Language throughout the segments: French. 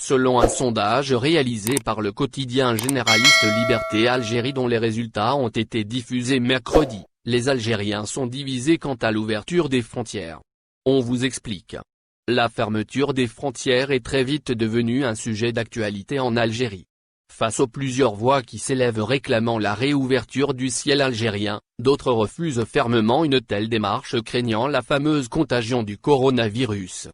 Selon un sondage réalisé par le quotidien généraliste Liberté Algérie dont les résultats ont été diffusés mercredi, les Algériens sont divisés quant à l'ouverture des frontières. On vous explique. La fermeture des frontières est très vite devenue un sujet d'actualité en Algérie. Face aux plusieurs voix qui s'élèvent réclamant la réouverture du ciel algérien, d'autres refusent fermement une telle démarche craignant la fameuse contagion du coronavirus.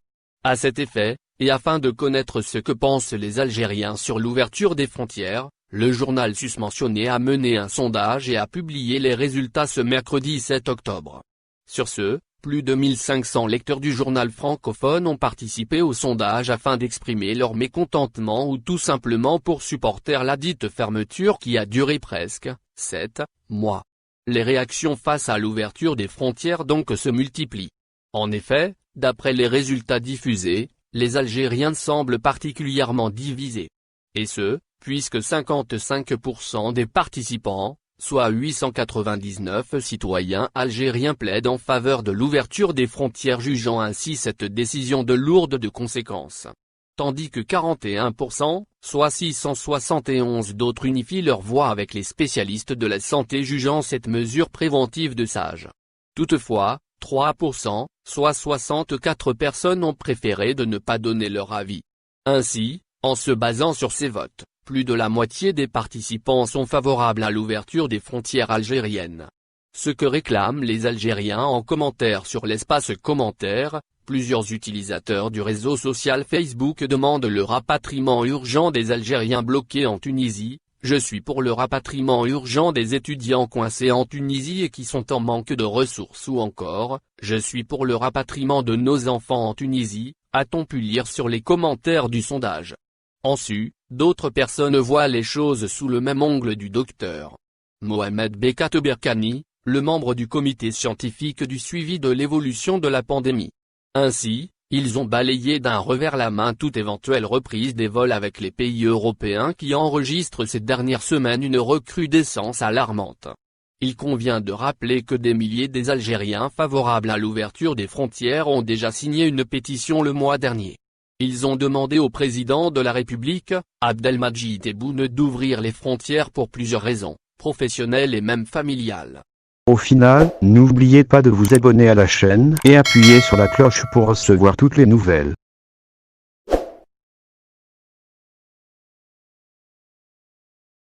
À cet effet, et afin de connaître ce que pensent les Algériens sur l'ouverture des frontières, le journal susmentionné a mené un sondage et a publié les résultats ce mercredi 7 octobre. Sur ce, plus de 1500 lecteurs du journal francophone ont participé au sondage afin d'exprimer leur mécontentement ou tout simplement pour supporter la dite fermeture qui a duré presque 7 mois. Les réactions face à l'ouverture des frontières donc se multiplient. En effet, d'après les résultats diffusés, les Algériens semblent particulièrement divisés. Et ce, puisque 55% des participants, soit 899 citoyens algériens plaident en faveur de l'ouverture des frontières jugeant ainsi cette décision de lourde de conséquences. Tandis que 41%, soit 671 d'autres unifient leur voix avec les spécialistes de la santé jugeant cette mesure préventive de sage. Toutefois, 3%, soit 64 personnes ont préféré de ne pas donner leur avis. Ainsi, en se basant sur ces votes, plus de la moitié des participants sont favorables à l'ouverture des frontières algériennes. Ce que réclament les Algériens en commentaire sur l'espace commentaire, plusieurs utilisateurs du réseau social Facebook demandent le rapatriement urgent des Algériens bloqués en Tunisie. Je suis pour le rapatriement urgent des étudiants coincés en Tunisie et qui sont en manque de ressources ou encore, je suis pour le rapatriement de nos enfants en Tunisie, a-t-on pu lire sur les commentaires du sondage. En su, d'autres personnes voient les choses sous le même angle du docteur Mohamed Bekat Berkani, le membre du comité scientifique du suivi de l'évolution de la pandémie. Ainsi, ils ont balayé d'un revers la main toute éventuelle reprise des vols avec les pays européens qui enregistrent ces dernières semaines une recrudescence alarmante. Il convient de rappeler que des milliers des Algériens favorables à l'ouverture des frontières ont déjà signé une pétition le mois dernier. Ils ont demandé au président de la République, Abdelmadjid Tebboune d'ouvrir les frontières pour plusieurs raisons, professionnelles et même familiales. Au final, n'oubliez pas de vous abonner à la chaîne et appuyer sur la cloche pour recevoir toutes les nouvelles.